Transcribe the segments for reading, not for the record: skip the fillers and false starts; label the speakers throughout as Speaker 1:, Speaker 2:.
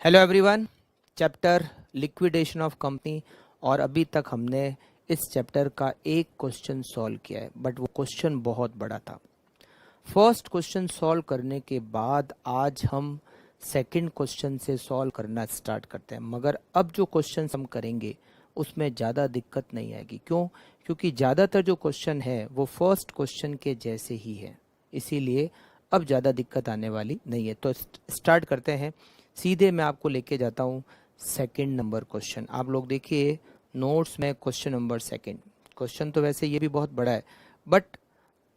Speaker 1: Hello everyone, chapter liquidation of company. और अभी तक हमने इस चैप्टर का एक क्वेश्चन सॉल्व किया है, बट वो क्वेश्चन बहुत बड़ा था। फर्स्ट क्वेश्चन सॉल्व करने के बाद आज हम सेकंड क्वेश्चन से सॉल्व करना स्टार्ट करते हैं। मगर अब जो क्वेश्चन हम करेंगे उसमें ज़्यादा दिक्कत नहीं आएगी। क्यों? क्योंकि ज़्यादातर जो क्वेश्चन है वो फर्स्ट क्वेश्चन के जैसे ही है, इसीलिए अब ज़्यादा दिक्कत आने वाली नहीं है। तो स्टार्ट करते हैं। सीधे मैं आपको लेके जाता हूँ सेकंड नंबर क्वेश्चन। आप लोग देखिए नोट्स में क्वेश्चन नंबर सेकंड। क्वेश्चन तो वैसे ये भी बहुत बड़ा है, बट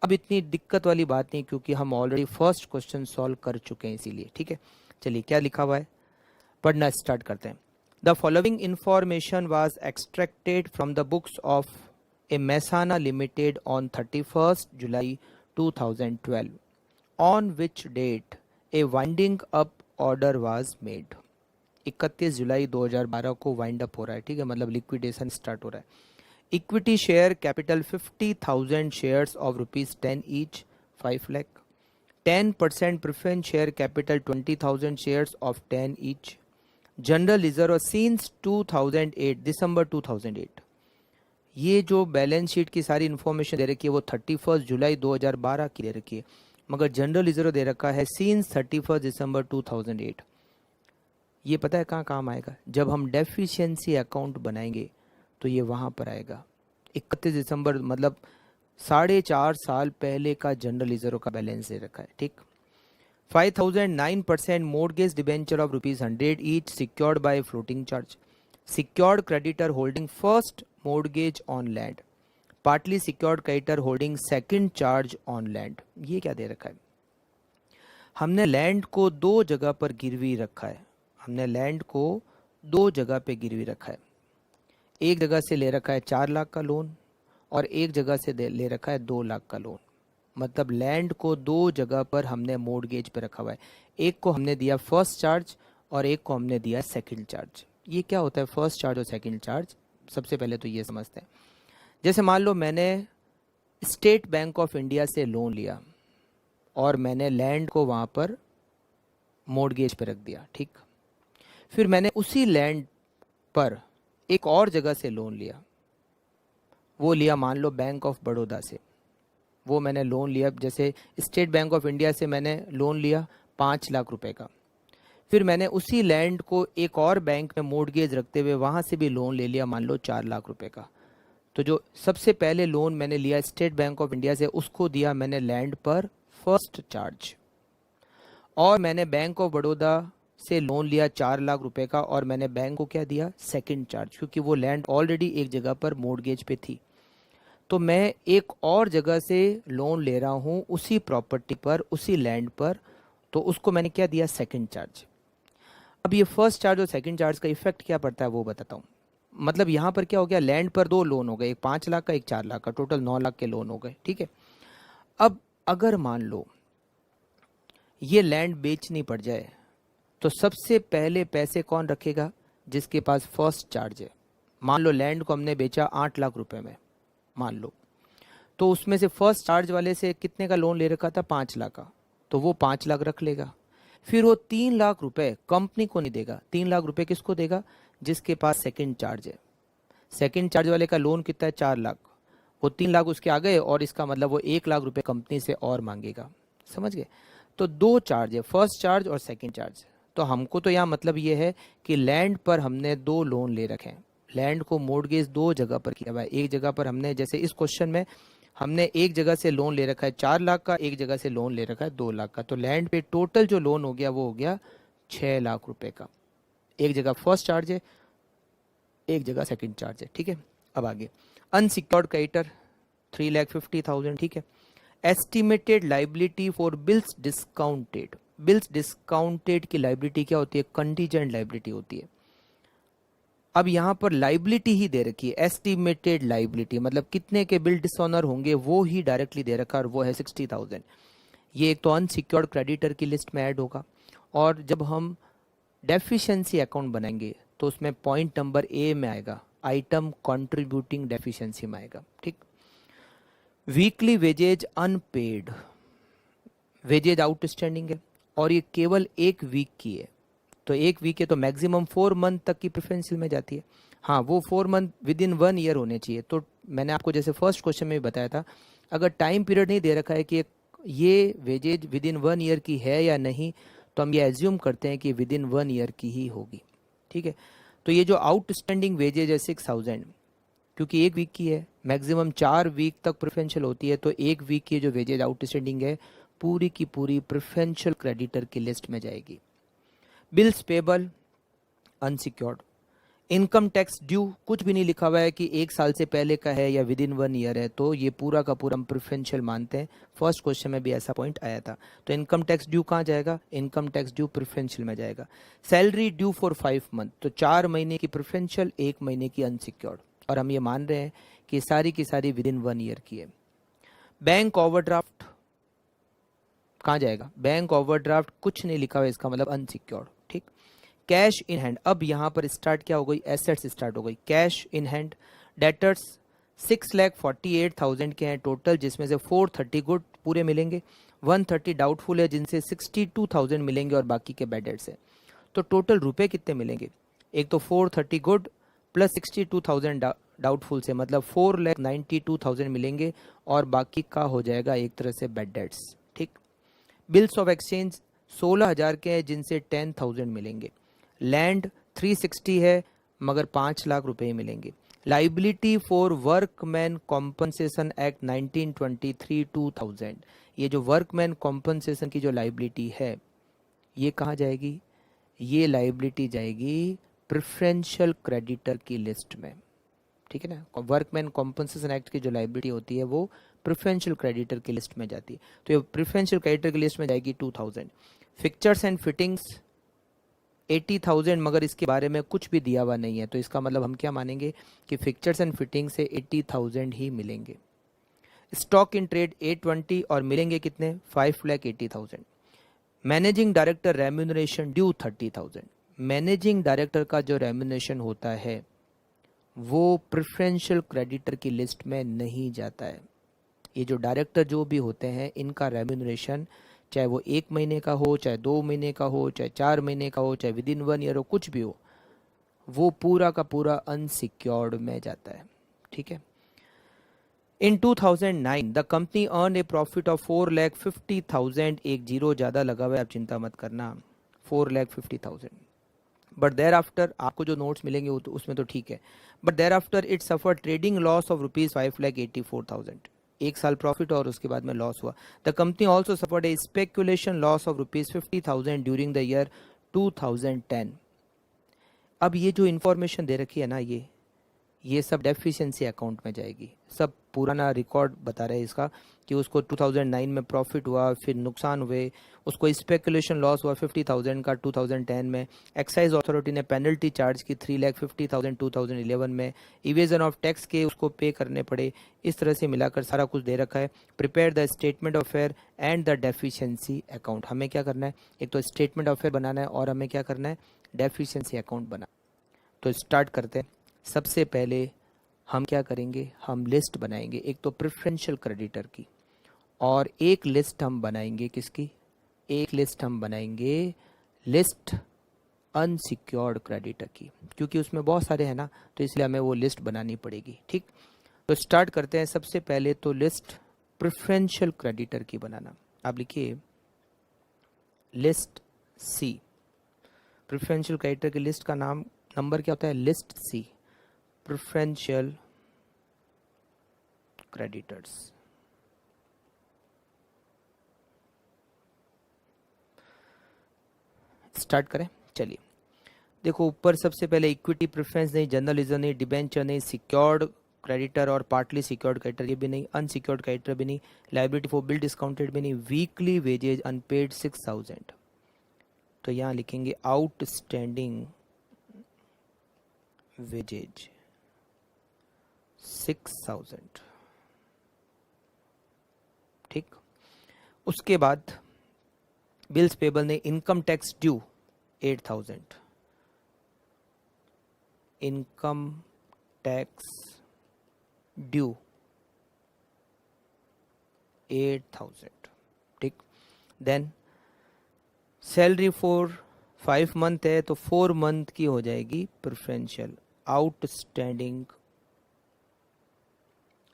Speaker 1: अब इतनी दिक्कत वाली बात नहीं, क्योंकि हम ऑलरेडी फर्स्ट क्वेश्चन सॉल्व कर चुके हैं इसीलिए। ठीक है, चलिए क्या लिखा हुआ है पढ़ना स्टार्ट करते हैं। The following information was extracted from the books of a Mehsana limited on 31st July 2012, on which date a winding up order was made. 31 जुलाई 2012 को वाइंड अप हो रहा है। ठीक है, मतलब लिक्विडेशन स्टार्ट हो रहा है। Equity share capital 50,000 shares of ₹10 each, 5 lakh. 10% preference share capital 20,000 shares of 10 each. General reserve since 2008, दिसंबर 2008। ये जो बैलेंस शीट की सारी इन्फॉर्मेशन दे रखी है वो 31 जुलाई 2012 की दे रखी है, मगर जनरल रिजर्व दे रखा है सिंस 31 दिसंबर 2008। ये पता है कहाँ काम आएगा? जब हम डेफिशिएंसी अकाउंट बनाएंगे तो ये वहाँ पर आएगा। 31 दिसंबर मतलब 4.5 साल पहले का जनरल रिजर्व का बैलेंस दे रखा है। ठीक। 5,009% mortgage debenture of ₹100 each secured by floating charge. Secured creditor holding first mortgage on land. Partly secured creditor holding second charge on land. ये क्या दे रखा है? हमने लैंड को दो जगह पर गिरवी रखा है। हमने लैंड को दो जगह पे गिरवी रखा है। एक जगह से ले रखा है 4 लाख का लोन और एक जगह से ले रखा है 2 लाख का लोन। मतलब लैंड को दो जगह पर हमने मोर्गेज पे रखा हुआ है। एक को हमने दिया फर्स्ट चार्ज और एक को हमने दिया सेकंड चार्ज। ये क्या होता है फर्स्ट चार्ज और सेकंड चार्ज? सबसे पहले तो ये समझते हैं। जैसे मान लो मैंने स्टेट बैंक ऑफ इंडिया से लोन लिया और मैंने लैंड को वहाँ पर मोर्गेज पे रख दिया। ठीक। फिर मैंने उसी लैंड पर एक और जगह से लोन लिया। वो लिया मान लो बैंक ऑफ बड़ौदा से। वो मैंने लोन लिया, जैसे स्टेट बैंक ऑफ इंडिया से मैंने लोन लिया 5 लाख रुपए का। फिर मैंने उसी लैंड को एक और बैंक में मोर्गेज रखते हुए वहाँ से भी लोन ले लिया मान लो 4 लाख रुपए का। तो जो सबसे पहले लोन मैंने लिया स्टेट बैंक ऑफ इंडिया से, उसको दिया मैंने लैंड पर फर्स्ट चार्ज। और मैंने बैंक ऑफ बड़ौदा से लोन लिया 4 लाख रुपए का और मैंने बैंक को क्या दिया? सेकंड चार्ज, क्योंकि वो लैंड ऑलरेडी एक जगह पर मोर्गेज पे थी। तो मैं एक और जगह से लोन ले रहा हूँ उसी प्रॉपर्टी पर, उसी लैंड पर, तो उसको मैंने क्या दिया? Second charge. अब ये फर्स्ट चार्ज और सेकंड चार्ज का इफेक्ट क्या पड़ता है वो बताता हूँ। मतलब यहाँ पर क्या हो गया, लैंड पर दो लोन हो गए, एक 5 लाख का एक 4 लाख का, टोटल 9 लाख के लोन हो गए। ठीक है। अब अगर मान लो ये लैंड बेचनी पड़ जाए तो सबसे पहले पैसे कौन रखेगा? जिसके पास फर्स्ट चार्ज है। मान लो लैंड को हमने बेचा 8 लाख रुपए में, मान लो, तो उसमें से फर्स्ट चार्ज वाले से कितने का लोन ले रखा था? 5 लाख का, तो वो 5 लाख रख लेगा। फिर वो 3 लाख रुपए कंपनी को नहीं देगा। 3 लाख रुपए किसको देगा? जिसके पास सेकंड चार्ज है। सेकंड चार्ज वाले का लोन कितना है? 4 लाख। वो 3 लाख उसके आ गए और इसका मतलब वो 1 लाख रुपए कंपनी से और मांगेगा। समझ गए? तो दो चार्ज है, फर्स्ट चार्ज और सेकंड चार्ज। तो हमको तो यहाँ मतलब ये है कि लैंड पर हमने दो लोन ले रखे हैं। लैंड को मोर्गेज दो जगह पर किया हुआ है। एक जगह पर हमने, जैसे इस क्वेश्चन में हमने एक जगह से लोन ले रखा है 4 लाख का, एक जगह से लोन ले रखा है 2 लाख का। तो लैंड पे टोटल जो लोन हो गया वो हो गया 6 लाख रुपए का। एक जगह फर्स्ट चार्ज है, एक जगह सेकंड चार्ज है। ठीक है। अब आगे अनसिक्योर्ड क्रेडिटर 3,50,000। ठीक है। Estimated liability for bills discounted. Bills discounted की लाइबिलिटी क्या होती है? कंटीजेंट लाइबिलिटी होती है। अब यहाँ पर लाइबिलिटी ही दे रखी है, एस्टिमेटेड लाइबिलिटी, मतलब कितने के बिल डिसऑनर होंगे वो ही डायरेक्टली दे रखा है, और वो है 60,000। ये एक तो अनसिक्योर्ड क्रेडिटर की लिस्ट में ऐड होगा। और जब हम डेफिशिएंसी अकाउंट बनाएंगे तो उसमें पॉइंट नंबर ए में आएगा, आइटम कंट्रीब्यूटिंग डेफिशिएंसी में आएगा। ठीक। Weekly wages unpaid, wages outstanding है और ये केवल एक वीक की है, तो 1 वीक है तो मैक्सिमम 4 मंथ तक की प्रेफरेंशियल में जाती है। हाँ, वो 4 मंथ विद इन 1 ईयर होने चाहिए। तो मैंने आपको जैसे फर्स्ट क्वेश्चन में भी बताया था, अगर टाइम पीरियड नहीं दे रखा है कि ये वेजेज विद इन 1 ईयर की है या नहीं, तो हम ये एज्यूम करते हैं कि विद इन 1 ईयर की ही होगी। ठीक है, तो ये जो आउटस्टैंडिंग वेजेज है 6000, क्योंकि 1 वीक की है, मैक्सिमम 4 वीक तक प्रेफरेंशियल होती है, तो 1 वीक की जो वेजेज आउटस्टैंडिंग है पूरी की पूरी प्रेफरेंशियल क्रेडिटर की लिस्ट में जाएगी। Bills payable unsecured, income tax due कुछ भी नहीं लिखा हुआ है कि 1 साल से पहले का है या विद इन 1 ईयर है, तो ये पूरा का पूरा हम प्रेफरेंशियल मानते हैं। फर्स्ट क्वेश्चन में भी ऐसा पॉइंट आया था। तो इनकम टैक्स ड्यू कहाँ जाएगा? इनकम टैक्स ड्यू प्रेफरेंशियल में जाएगा। सैलरी ड्यू फॉर 5 मंथ, तो 4 महीने की प्रेफरेंशियल, 1 महीने की अनसिक्योर्ड, और हम ये मान रहे हैं कि सारी की सारी विद इन 1 ईयर की है। बैंक ओवरड्राफ्ट कहाँ जाएगा? बैंक ओवरड्राफ्ट कुछ नहीं लिखा हुआ है, इसका मतलब अनसिक्योर्ड। ठीक, कैश इन हैंड, अब यहाँ पर स्टार्ट क्या हो गई? एसेट्स स्टार्ट हो गई। कैश इन हैंड, डेटर्स 6,48,000 के हैं टोटल, जिसमें से 430 गुड पूरे मिलेंगे, 130 डाउटफुल है, जिनसे 62,000 मिलेंगे और बाकी के बैड डेट्स है। तो टोटल रुपए कितने मिलेंगे? एक तो 430 गुड प्लस 62,000 डाउटफुल से, मतलब 4,92,000 मिलेंगे, और बाकी का हो जाएगा एक तरह से बैड डेट्स। ठीक, बिल्स ऑफ एक्सचेंज 16,000 के हैं, जिनसे 10,000 मिलेंगे। लैंड 360 है, मगर 5 लाख रुपए ही मिलेंगे। Liability for workman compensation act 1923 2000, ये जो वर्कमैन कॉम्पनसेशन की जो लाइबिलिटी है, ये कहाँ जाएगी? ये लाइबिलिटी जाएगी प्रेफरेंशियल क्रेडिटर की लिस्ट में। ठीक है ना, वर्कमैन कॉम्पनसेशन एक्ट की जो लाइबिलिटी होती है वो प्रेफरेंशियल क्रेडिटर की लिस्ट में जाती है। तो ये प्रेफरेंशियल क्रेडिटर की लिस्ट में जाएगी 2000। फिक्चर्स एंड फिटिंग्स 80,000, मगर इसके बारे में कुछ भी दिया हुआ नहीं है, तो इसका मतलब हम क्या मानेंगे कि फिक्चर्स एंड फिटिंग से 80,000 ही मिलेंगे। स्टॉक इन ट्रेड 820, और मिलेंगे कितने? 5,80,000। Managing director remuneration due 30,000। Managing director का जो रेम्यूनरेशन होता है वो प्रेफरेंशियल क्रेडिटर की लिस्ट में नहीं जाता है। ये जो डायरेक्टर जो भी होते हैं, इनका रेम्यूनरेशन चाहे वो 1 महीने का हो, चाहे 2 महीने का हो, चाहे 4 महीने का हो, चाहे विद इन 1 ईयर हो, कुछ भी हो, वो पूरा का पूरा अनसिक्योर्ड में जाता है। ठीक है, इन 2009 the company earn A profit of 4,50,000, एक जीरो ज़्यादा लगा हुआ है, आप चिंता मत करना, 4,50,000। बट देर आफ्टर, आपको जो नोट्स मिलेंगे वो तो उसमें तो ठीक है, but there after it suffer trading loss of ₹5,84,000। 1 साल प्रॉफिट और उसके बाद में लॉस हुआ। The company also suffered A speculation loss of ₹50,000 during the year 2010। अब ये जो इन्फॉर्मेशन दे रखी है ना, ये सब डेफिशिएंसी अकाउंट में जाएगी। सब पुराना रिकॉर्ड बता रहे हैं इसका कि उसको 2009 में प्रॉफिट हुआ, फिर नुकसान हुए, उसको स्पेकुलेशन लॉस हुआ 50,000 का 2010 में, एक्साइज अथॉरिटी ने पेनल्टी चार्ज की 3,50,000 2011 में, इवेजन ऑफ टैक्स के उसको पे करने पड़े। इस तरह से मिलाकर सारा कुछ दे रखा है। Prepare the statement of fair and the deficiency account. हमें क्या करना है? एक तो स्टेटमेंट ऑफ फेयर बनाना है, और हमें क्या करना है? डेफिशिएंसी अकाउंट बना। तो स्टार्ट करते हैं। सबसे पहले हम क्या करेंगे? हम लिस्ट बनाएंगे, एक तो प्रेफरेंशियल क्रेडिटर की, और एक लिस्ट हम बनाएंगे किसकी? एक लिस्ट हम बनाएंगे लिस्ट अनसिक्योर्ड क्रेडिटर की, क्योंकि उसमें बहुत सारे हैं ना, तो इसलिए हमें वो लिस्ट बनानी पड़ेगी। ठीक, तो स्टार्ट करते हैं। सबसे पहले तो लिस्ट प्रेफरेंशियल क्रेडिटर की बनाना। आप लिखिए लिस्ट सी। प्रेफरेंशियल क्रेडिटर की लिस्ट का नाम, नंबर क्या होता है? लिस्ट सी, प्रेफरेंशियल क्रेडिटर्स। स्टार्ट करें, चलिए। देखो ऊपर सबसे पहले इक्विटी प्रेफरेंस नहीं, जर्नलिज्म नहीं, डिबेंचर नहीं, सिक्योर्ड क्रेडिटर और पार्टली सिक्योर्ड क्रेडिटर ये भी नहीं, अनसिक्योर्ड क्रेडिटर भी नहीं, लाइबिलिटी फॉर बिल डिस्काउंटेड भी नहीं, वीकली वेजेज अनपेड 6,000। तो यहाँ लिखेंगे आउटस्टैंडिंग वेजेज 6,000। ठीक, उसके बाद बिल्स पेबल ने income tax due 8,000। Income tax due 8,000। ठीक, देन सैलरी फॉर 5 मंथ है तो 4 मंथ की हो जाएगी preferential outstanding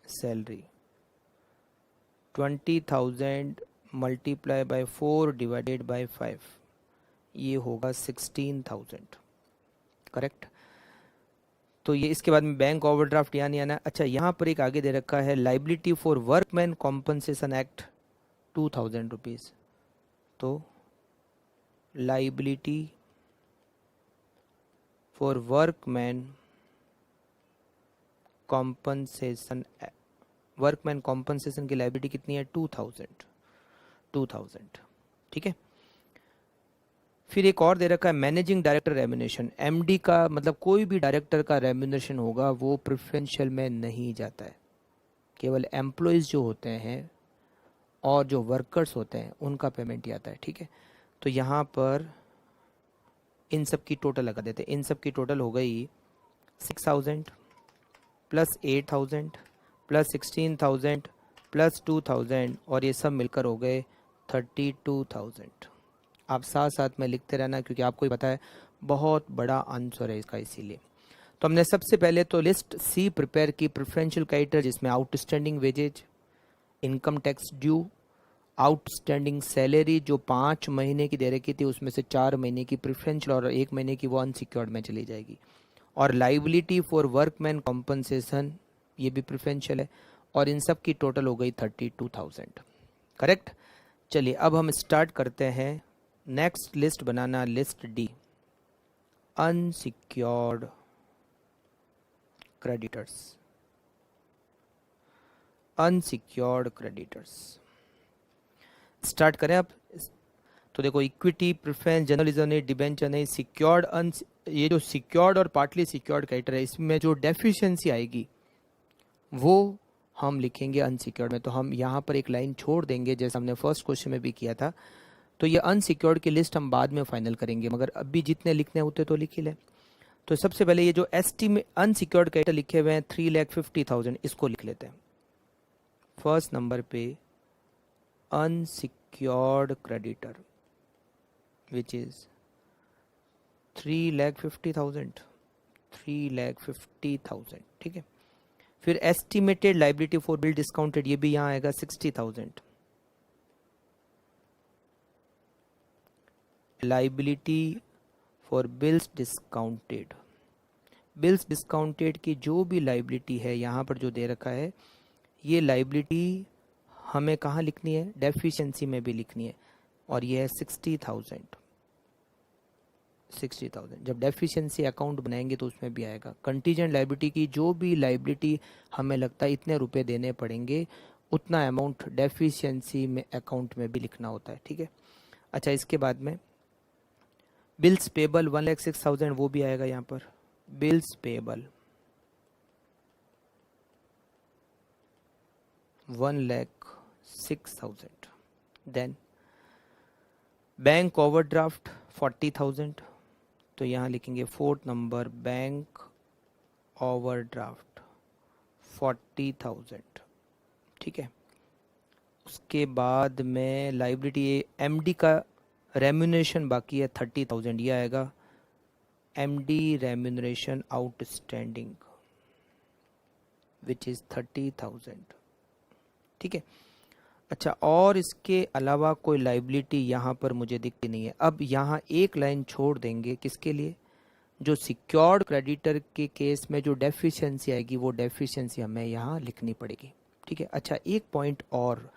Speaker 1: salary 20,000 multiply bye 4 divided by 5, ये होगा 16,000। करेक्ट। तो ये इसके बाद में बैंक ओवरड्राफ्ट यहाँ नहीं आना। अच्छा, यहाँ पर एक आगे दे रखा है liability for workman compensation act 2,000 rupees. तो liability for workman compensation, workman compensation की लाइबिलिटी कितनी है? 2,000। ठीक है। फिर एक और दे रखा है मैनेजिंग डायरेक्टर रेम्यूनरेशन। एमडी का मतलब कोई भी डायरेक्टर का रेम्यूनरेशन होगा वो प्रेफरेंशियल में नहीं जाता है, केवल एम्प्लॉयज़ जो होते हैं और जो वर्कर्स होते हैं उनका पेमेंट ही आता है। ठीक है। तो यहाँ पर इन सब की टोटल लगा देते हैं। इन सब की टोटल हो गई 6,000 प्लस 8,000 प्लस 16,000 प्लस 2,000 और ये सब मिलकर हो गए 32,000। आप साथ साथ में लिखते रहना क्योंकि आपको ही पता है बहुत बड़ा आंसर है इसका, इसीलिए। तो हमने सबसे पहले तो लिस्ट सी प्रिपेयर की प्रेफरेंशियल क्रेडिटर, जिसमें outstanding wages, income tax due, outstanding salary जो 5 महीने की दे रखी थी उसमें से 4 महीने की प्रेफरेंशियल और 1 महीने की वो अनसिक्योर्ड में चली जाएगी, और लाइबिलिटी फॉर वर्कमैन कॉम्पनसेशन ये भी प्रेफरेंशियल है, और इन सब की टोटल हो गई 32,000। करेक्ट। चलिए अब हम स्टार्ट करते हैं नेक्स्ट लिस्ट बनाना, list D, unsecured creditors. Unsecured creditors start करें अब। तो देखो, इक्विटी, प्रेफरेंस, जनरल नहीं, डिबेंचर नहीं, सिक्योर्ड, ये जो सिक्योर्ड और पार्टली सिक्योर्ड क्रेडिटर है इसमें जो डेफिशिएंसी आएगी वो हम लिखेंगे अनसिक्योर्ड में। तो हम यहाँ पर एक लाइन छोड़ देंगे जैसे हमने फर्स्ट क्वेश्चन में भी किया था। तो ये अनसिक्योर्ड की लिस्ट हम बाद में फाइनल करेंगे, मगर अभी जितने लिखने होते तो लिख ही लें। तो सबसे पहले ये जो एस्टीमेट अनसिक्योर्ड क्रेडिटर लिखे हुए हैं 3,50,000, इसको लिख लेते हैं। फर्स्ट नंबर पे अनसिक्योर्ड क्रेडिटर विच इज 3,50,000, 3,50,000। ठीक है। फिर estimated liability for bill discounted, ये भी यहाँ आएगा 60,000। Liability for bills discounted, bills discounted की जो भी लाइबिलिटी है यहाँ पर जो दे रखा है, ये लाइबिलिटी हमें कहाँ लिखनी है? डेफिशिएंसी में भी लिखनी है, और ये है 60,000। 60,000 जब डेफिशिएंसी अकाउंट बनाएंगे तो उसमें भी आएगा। कंटीजेंट लाइबिलिटी की जो भी लाइबिलिटी हमें लगता है इतने रुपए देने पड़ेंगे, उतना अमाउंट डेफिशिएंसी में अकाउंट में भी लिखना होता है। ठीक है। अच्छा, इसके बाद में बिल्स पेबल 1,06,000, वो भी आएगा यहाँ पर। Bills payable 1,06,000। Then bank overdraft 40,000, तो यहाँ लिखेंगे फोर्थ नंबर बैंक ओवरड्राफ्ट 40,000। ठीक है। उसके बाद में लाइबिलिटी एमडी का रेम्यूनरेशन बाकी है 30,000, ये आएगा MD remuneration outstanding which is 30,000। ठीक है। अच्छा, और इसके अलावा कोई लाइबिलिटी यहाँ पर मुझे दिखती नहीं है। अब यहाँ एक लाइन छोड़ देंगे, किसके लिए? जो सिक्योर्ड क्रेडिटर के केस में जो डेफिशिएंसी आएगी वो डेफिशिएंसी हमें यहाँ लिखनी पड़ेगी। ठीक है। अच्छा, एक पॉइंट और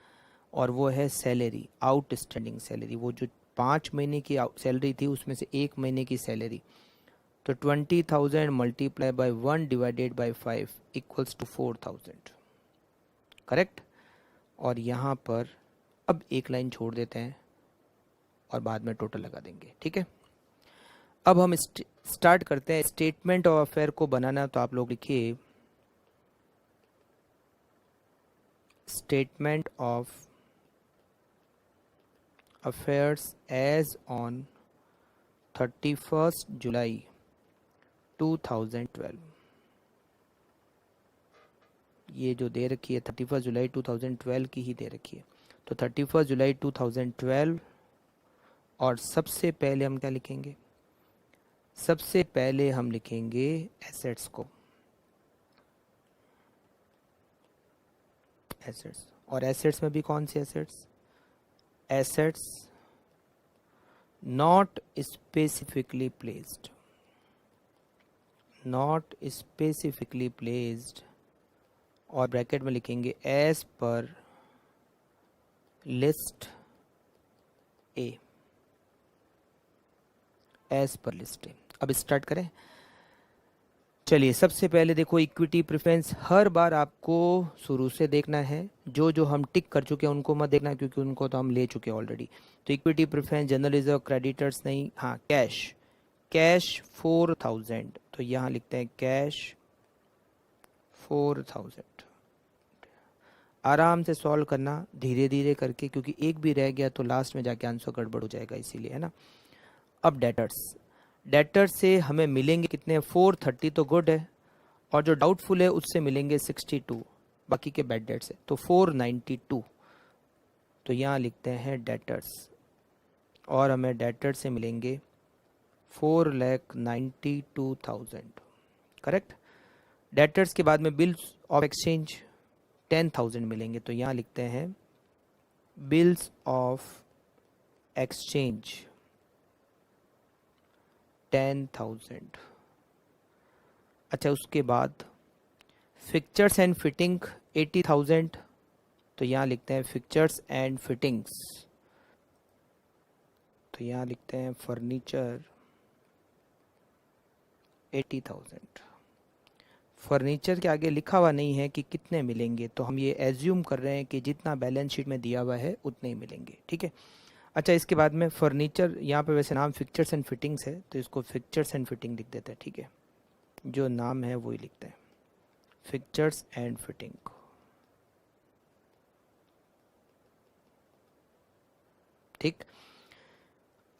Speaker 1: वो है सैलरी, आउटस्टैंडिंग सैलरी, वो जो 5 महीने की सैलरी थी उसमें से 1 महीने की सैलरी। तो 20,000 multiply by 1 divided by 5 equals to 4,000। Correct. और यहाँ पर अब एक लाइन छोड़ देते हैं और बाद में टोटल लगा देंगे। ठीक है। अब हम स्टार्ट करते हैं स्टेटमेंट ऑफ अफेयर को बनाना। तो आप लोग लिखिए statement of affairs as on 31 जुलाई 2012। ये जो दे रखी है 31 जुलाई 2012 की ही दे रखी है। तो 31 जुलाई 2012 और सबसे पहले हम क्या लिखेंगे, सबसे पहले हम लिखेंगे एसेट्स को, एसेट्स। और एसेट्स में भी कौन सी assets, assets not specifically placed, not specifically placed, और ब्रैकेट में लिखेंगे as per list A, as per list A. अब स्टार्ट करें। चलिए सबसे पहले देखो इक्विटी प्रेफरेंस हर बार आपको शुरू से देखना है, जो जो हम टिक कर चुके हैं उनको मत देखना क्योंकि उनको तो हम ले चुके हैं ऑलरेडी। तो equity preference, general reserve, creditors नहीं, हाँ कैश, कैश 4000, तो यहाँ लिखते हैं कैश 4000। आराम से सॉल्व करना धीरे धीरे करके, क्योंकि एक भी रह गया तो लास्ट में जाके आंसर गड़बड़ हो जाएगा, इसीलिए, है ना। अब डेटर्स, डेटर्स से हमें मिलेंगे कितने, 430 तो गुड है, और जो डाउटफुल है उससे मिलेंगे 62, बाकी के बैड डेट्स है तो 492। तो यहाँ लिखते हैं डेटर्स, और हमें डेटर्स से मिलेंगे 4,92,000, करेक्ट। डेटर्स के बाद में बिल्स ऑफ एक्सचेंज 10,000 मिलेंगे, तो यहाँ लिखते हैं बिल्स ऑफ एक्सचेंज 10,000। अच्छा, उसके बाद फिक्चर्स एंड फिटिंग 80,000, तो यहाँ लिखते हैं फिक्चर्स एंड फिटिंग्स, तो यहाँ लिखते हैं फर्नीचर 80,000। फर्नीचर के आगे लिखा हुआ नहीं है कि कितने मिलेंगे, तो हम ये एज्यूम कर रहे हैं कि जितना बैलेंस शीट में दिया हुआ है उतने ही मिलेंगे, ठीक है। अच्छा, इसके बाद में फर्नीचर, यहाँ पे वैसे नाम फिक्चर्स एंड फिटिंग्स है तो इसको फिक्चर्स एंड फिटिंग लिख देते हैं, ठीक है, जो नाम है वही लिखते हैं, फिक्चर्स एंड फिटिंग। ठीक,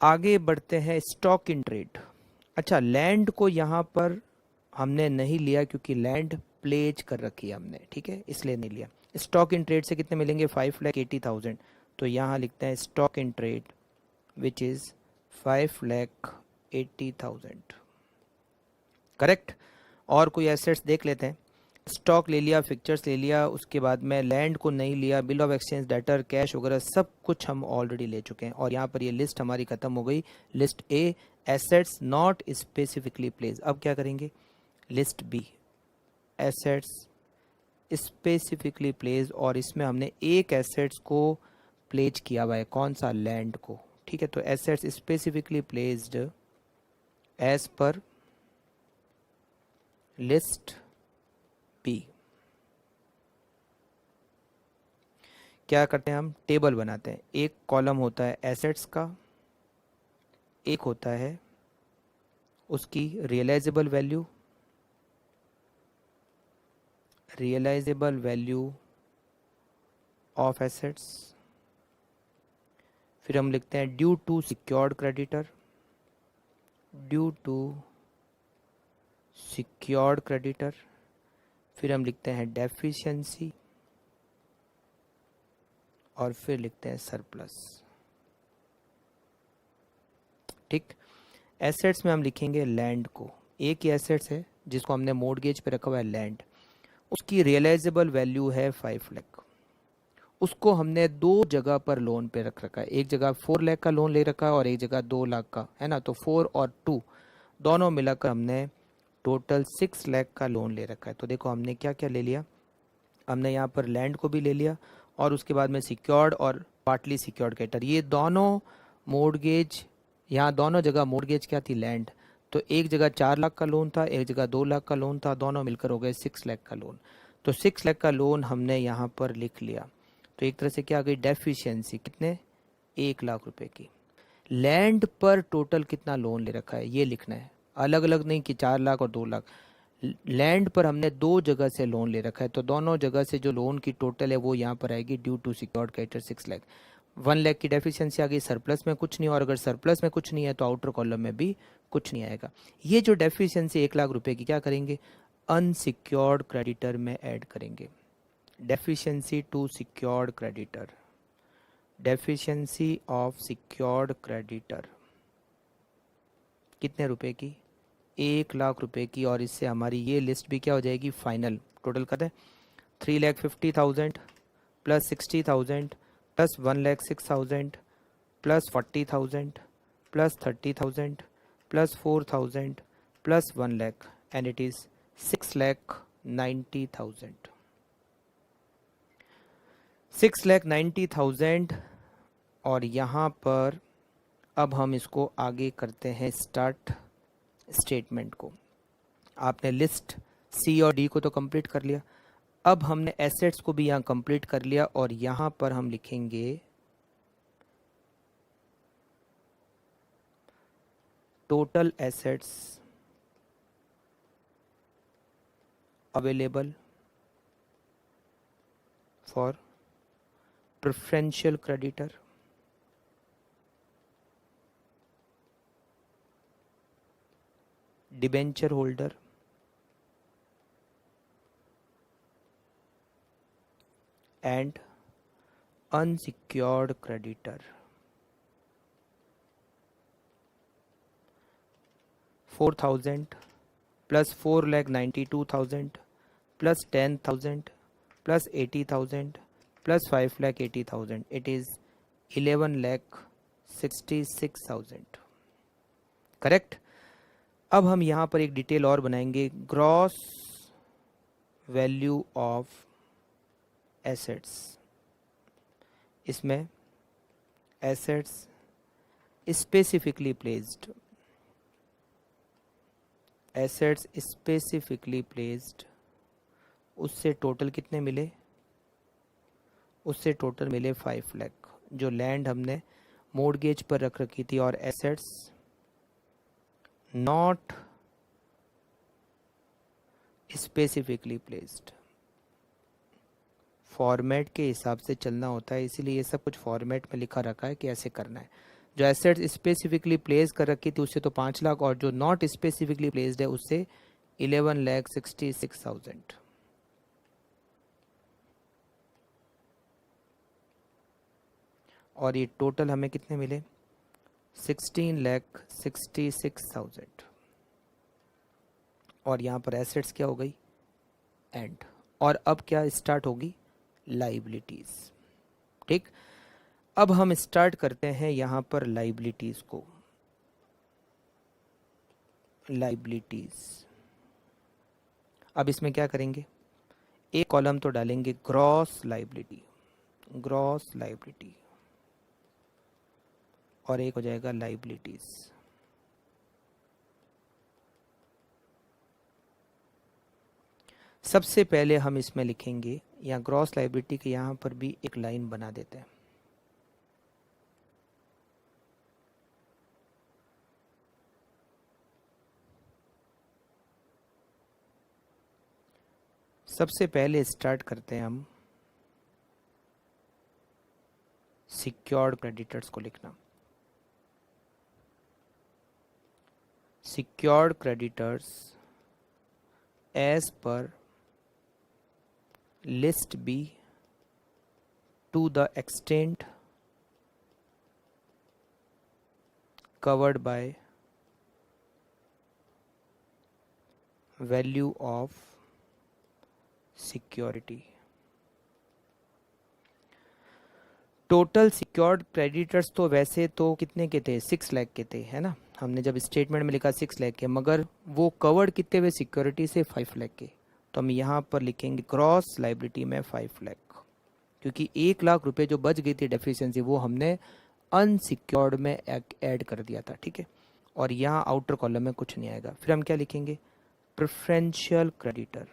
Speaker 1: आगे बढ़ते हैं, स्टॉक इन ट्रेड। अच्छा, लैंड को यहाँ पर हमने नहीं लिया क्योंकि लैंड प्लेज कर रखी है हमने, ठीक है, इसलिए नहीं लिया। स्टॉक इन ट्रेड से कितने मिलेंगे, 5,80,000, तो यहाँ लिखते हैं stock in trade which is 5,80,000, correct. और कोई एसेट्स देख लेते हैं, स्टॉक ले लिया, फिक्चर्स ले लिया, उसके बाद में लैंड को नहीं लिया, bill of exchange, debtor, cash वगैरह सब कुछ हम ऑलरेडी ले चुके हैं, और यहाँ पर ये लिस्ट हमारी खत्म हो गई, list A, assets not specifically place. अब क्या करेंगे, list B, assets specifically place, और इसमें हमने एक एसेट्स को प्लेज किया हुआ है, कौन सा, लैंड को, ठीक है। तो assets specifically placed as per list B. क्या करते हैं हम, टेबल बनाते हैं, एक कॉलम होता है एसेट्स का, एक होता है उसकी realisable value, realisable value of assets, फिर हम लिखते हैं due to secured creditor, due to secured creditor, फिर हम लिखते हैं डेफिशिएंसी, और फिर लिखते हैं सरप्लस, ठीक। एसेट्स में हम लिखेंगे लैंड को, एक ही एसेट्स है जिसको हमने मॉर्गेज पे रखा हुआ है लैंड, उसकी रियलाइजेबल वैल्यू है 5 लाख, उसको हमने दो जगह पर लोन पे रख रखा है, एक जगह 4 लाख का लोन ले रखा है और एक जगह 2 लाख का, है ना। तो 4 और 2 दोनों मिलाकर हमने टोटल 6 लाख का लोन ले रखा है। तो देखो हमने क्या क्या ले लिया, हमने यहाँ पर लैंड को भी ले लिया, और उसके बाद में सिक्योर्ड और पार्टली सिक्योर्ड क्रेडिटर, ये दोनों मॉर्गेज, यहाँ दोनों जगह मॉर्गेज क्या थी, लैंड, तो एक जगह 4 लाख का लोन था, एक जगह 2 लाख का लोन था, दोनों मिलकर हो गए 6 लाख का लोन। तो 6 लाख का लोन हमने यहाँ पर लिख लिया, तो एक तरह से क्या आ गई, डेफिशिएंसी कितने, 1 लाख रुपए की। लैंड पर टोटल कितना लोन ले रखा है ये लिखना है, अलग अलग नहीं कि 4 लाख और 2 लाख। लैंड पर हमने दो जगह से लोन ले रखा है, तो दोनों जगह से जो लोन की टोटल है वो यहाँ पर आएगी, due to secured creditor 6 lakh. 1 lakh की डेफिशिएंसी आ गई, सरप्लस में कुछ नहीं, और अगर सरप्लस में कुछ नहीं है तो आउटर कॉलम में भी कुछ नहीं आएगा। ये जो डेफिशिएंसी 1 लाख रुपए की क्या करेंगे, अनसिक्योर्ड क्रेडिटर में ऐड करेंगे, deficiency to secured creditor, deficiency of secured creditor कितने रुपए की? 1 लाख रुपए की। और इससे हमारी ये लिस्ट भी क्या हो जाएगी? फाइनल। टोटल कर दें 3,50,000 plus 60,000 plus 1,06,000 plus 40,000 plus 30,000 plus 4,000 plus 1 lakh and it is 6,90,000। 6,90,000। और यहाँ पर अब हम इसको आगे करते हैं स्टार्ट स्टेटमेंट को। आपने लिस्ट सी और डी को तो कंप्लीट कर लिया, अब हमने एसेट्स को भी यहाँ कंप्लीट कर लिया और यहाँ पर हम लिखेंगे total assets available for preferential creditor, debenture holder, and unsecured creditor। 4,000 plus 4,92,000 plus 10,000 plus 80,000 plus 5,80,000 it is 11,66,000। Correct. अब हम यहाँ पर एक डिटेल और बनाएंगे, ग्रॉस वैल्यू ऑफ एसेट्स। इसमें assets specifically placed, assets specifically placed, उससे टोटल कितने मिले? उससे टोटल मिले 5 लाख, जो लैंड हमने मॉर्गेज पर रख रखी थी। और assets not specifically placed, format के हिसाब से चलना होता है, इसीलिए ये सब कुछ फॉर्मेट में लिखा रखा है कि ऐसे करना है। जो एसेट्स स्पेसिफिकली प्लेस कर रखी थी उससे तो 5 लाख, और जो नॉट स्पेसिफिकली प्लेस्ड है उससे 11,66,000। और ये टोटल हमें कितने मिले? 16,66,000। और यहाँ पर एसेट्स क्या हो गई? एंड। और अब क्या स्टार्ट होगी? लाइबिलिटीज। ठीक, अब हम स्टार्ट करते हैं यहाँ पर लाइबिलिटीज को। लाइबिलिटीज, अब इसमें क्या करेंगे? एक कॉलम तो डालेंगे ग्रॉस लाइबिलिटी, ग्रॉस लाइबिलिटी, और एक हो जाएगा लाइबिलिटीज। सबसे पहले हम इसमें लिखेंगे, या ग्रॉस लाइबिलिटी के यहाँ पर भी एक लाइन बना देते हैं। सबसे पहले स्टार्ट करते हैं हम सिक्योर्ड क्रेडिटर्स को लिखना। Secured creditors as per list B to the extent covered by value of security। Total secured creditors तो वैसे तो कितने के थे? 6 लाख के थे, है ना। हमने जब स्टेटमेंट में लिखा 6 लाख के, मगर वो कवर्ड कितने हुए सिक्योरिटी से? 5 लाख के। तो हम यहाँ पर लिखेंगे ग्रॉस लाइबिलिटी में 5 लाख, क्योंकि 1 लाख रुपए जो बच गई थी डेफिशिएंसी वो हमने अनसिक्योर्ड में ऐड कर दिया था। ठीक है, और यहाँ आउटर कॉलम में कुछ नहीं आएगा। फिर हम क्या लिखेंगे? Preferential creditor,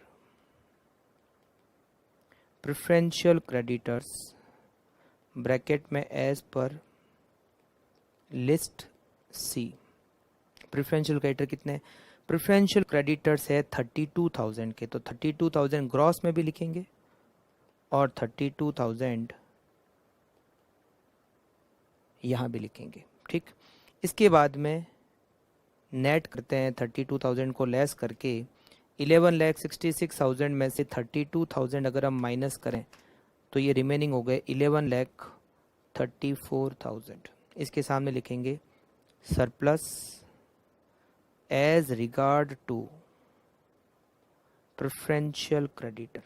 Speaker 1: preferential creditors bracket में एज पर लिस्ट सी। प्रेफरेंशियल क्रेडिटर कितने? प्रेफरेंशियल क्रेडिटर्स है 32,000 के, तो 32,000 ग्रॉस में भी लिखेंगे और 32,000 यहाँ भी लिखेंगे। ठीक, इसके बाद में नेट करते हैं 32,000 को लेस करके 11,66,000 में से 32,000 अगर हम माइनस करें तो ये रिमेनिंग हो गए 34,000। इसके सामने लिखेंगे surplus as regard to preferential creditor.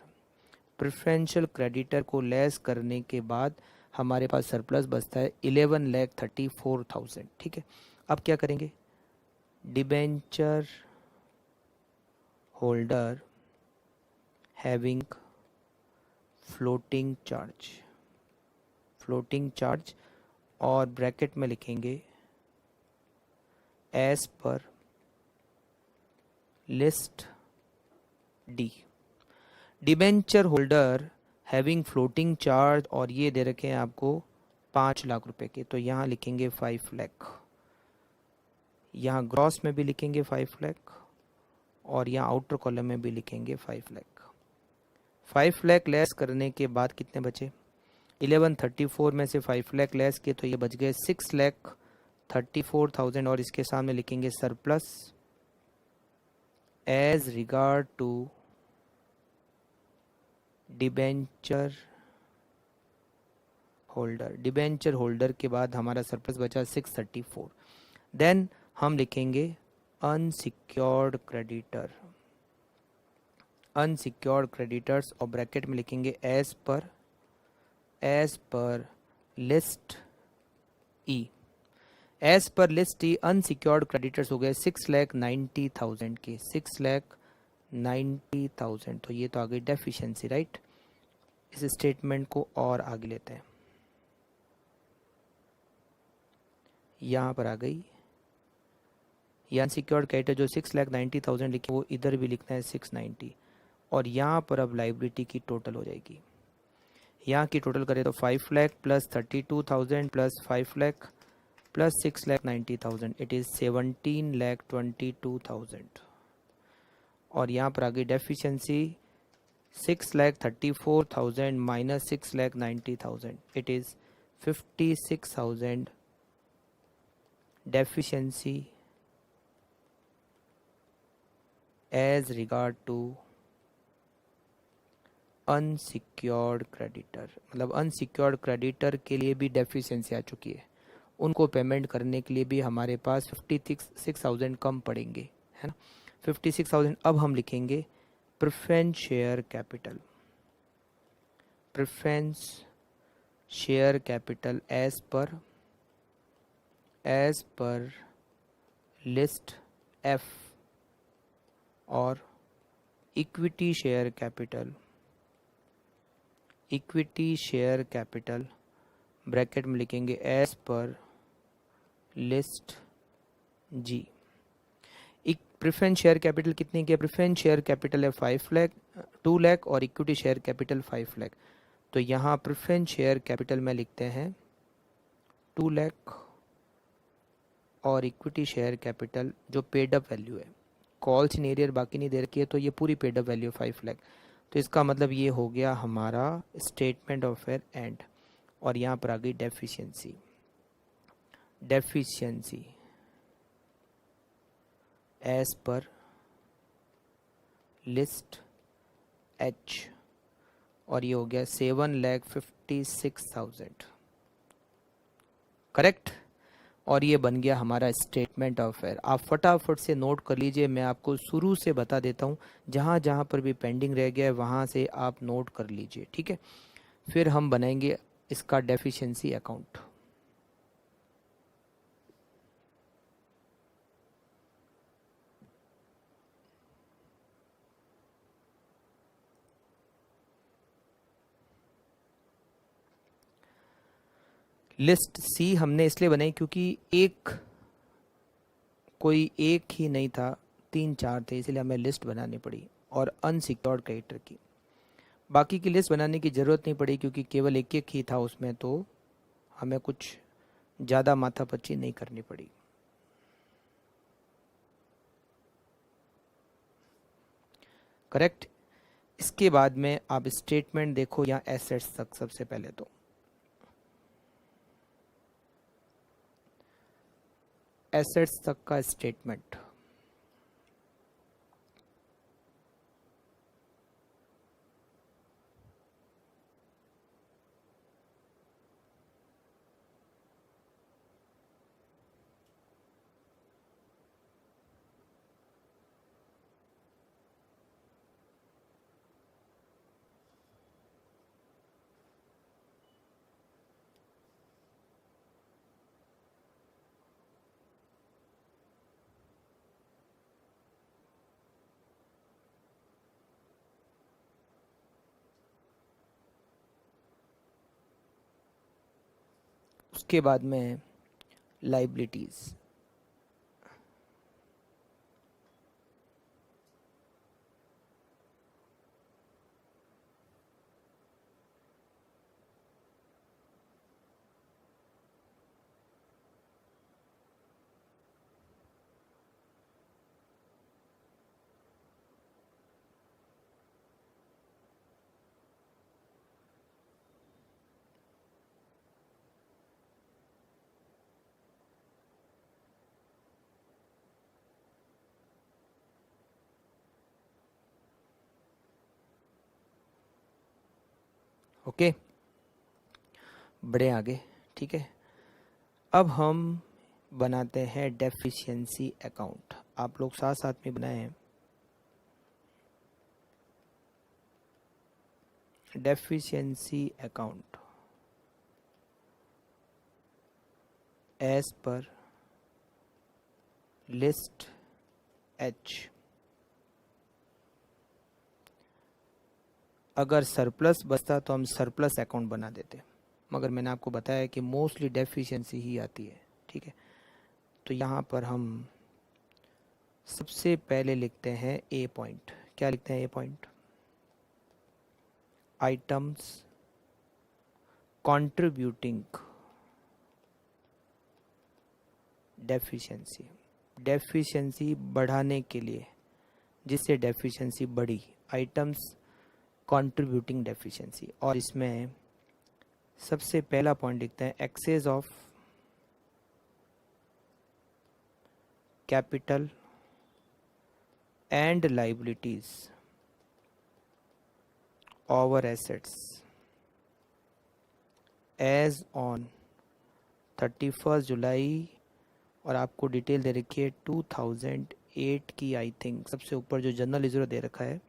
Speaker 1: Preferential creditor को लेस करने के बाद हमारे पास सरप्लस बचता है 11,34,000। ठीक है, अब क्या करेंगे, debenture holder having floating charge और ब्रैकेट में लिखेंगे as per list D. Debenture holder having floating charge और ये दे रखे हैं आपको 5 लाख रुपए के, तो यहाँ लिखेंगे 5 लाख। यहाँ ग्रॉस में भी लिखेंगे 5 लाख और यहाँ आउटर कॉलम में भी लिखेंगे 5 लाख। 5 लाख लेस करने के बाद कितने बचे, 1134 में से 5 लाख लेस किए तो ये बच गए 6,34,000 और इसके सामने लिखेंगे surplus as regard to debenture holder के बाद हमारा सरप्लस बचा 634। देन हम लिखेंगे अनसिक्योर्ड क्रेडिटर्स और ब्रैकेट में लिखेंगे एज पर लिस्ट ई। एज पर लिस्ट ई अनसिक्योर्ड क्रेडिटर्स हो गए 6,90,000 के, 6,90,000। तो ये तो आ गई डेफिशिएंसी, राइट। इस स्टेटमेंट को और आगे लेते हैं, यहाँ पर आ गई ये अनसिक्योर्ड क्रेडिटर जो 6,90,000 लिखे वो इधर भी लिखना है 690 और यहाँ पर अब लाइबिलिटी की टोटल हो जाएगी। यहाँ की टोटल करें तो 5 lakh plus 32,000 plus 5 lakh plus 6,90,000 it is 17,22,000 और यहाँ पर आ गई deficiency 6,34,000 minus 6,90,000 it is 56,000 deficiency as regard to unsecured creditor. मतलब अनसिक्योर्ड क्रेडिटर के लिए भी डेफिशिएंसी आ चुकी है, उनको पेमेंट करने के लिए भी हमारे पास 56,000 कम पड़ेंगे, है ना, 56,000। अब हम लिखेंगे preference share capital as per list F और इक्विटी शेयर कैपिटल ब्रैकेट में लिखेंगे as per list G. Preference share capital कितने की है, प्रेफरेंस शेयर कैपिटल है 2 लाख और इक्विटी शेयर कैपिटल 5 लाख। तो यहाँ प्रेफरेंस शेयर कैपिटल में लिखते हैं 2 लाख और इक्विटी शेयर कैपिटल जो पेड अप वैल्यू है, कॉल्स इन एरियर बाकी नहीं दे रखी है तो ये पूरी पेड अप वैल्यू 5 लाख। तो इसका मतलब ये हो गया हमारा स्टेटमेंट ऑफ फेयर एंड और यहाँ पर आ गई deficiency as per list H और ये हो गया 7,56,000, करेक्ट। और ये बन गया हमारा स्टेटमेंट ऑफ फेयर। आप फटाफट से नोट कर लीजिए, मैं आपको शुरू से बता देता हूँ, जहाँ जहाँ पर भी पेंडिंग रह गया है वहाँ से आप नोट कर लीजिए, ठीक है। फिर हम बनाएंगे इसका डेफिशिएंसी अकाउंट। लिस्ट सी हमने इसलिए बनाई क्योंकि कोई एक ही नहीं था, 3-4 थे, इसलिए हमें लिस्ट बनानी पड़ी और अनसिक्योर्ड क्रेडिटर की। बाकी की लिस्ट बनाने की ज़रूरत नहीं पड़ी क्योंकि केवल एक ही था उसमें, तो हमें कुछ ज़्यादा माथापच्ची नहीं करनी पड़ी। करेक्ट। इसके बाद में आप स्टेटमेंट देखो या एसेट्स तक। सबसे पहले तो एसेट्स तक का स्टेटमेंट, उसके बाद में लाइबिलिटीज़, ओके, बढ़े आगे। ठीक है, अब हम बनाते हैं डेफिशिएंसी अकाउंट। आप लोग साथ साथ में बनाए हैं। Deficiency account as per list H, अगर सरप्लस बचता तो हम सरप्लस अकाउंट बना देते, मगर मैंने आपको बताया कि मोस्टली डेफिशिएंसी ही आती है। ठीक है, तो यहाँ पर हम सबसे पहले लिखते हैं ए पॉइंट। क्या लिखते हैं A point? Items contributing deficiency, deficiency बढ़ाने के लिए, जिससे डेफिशिएंसी बढ़ी, आइटम्स कंट्रीब्यूटिंग डेफिशिएंसी। और इसमें सबसे पहला पॉइंट लिखते हैं excess of capital and liabilities over assets as on 31 जुलाई, और आपको डिटेल दे रखी है 2008 की। आई थिंक सबसे ऊपर जो जनरल रिजर्व दे रखा है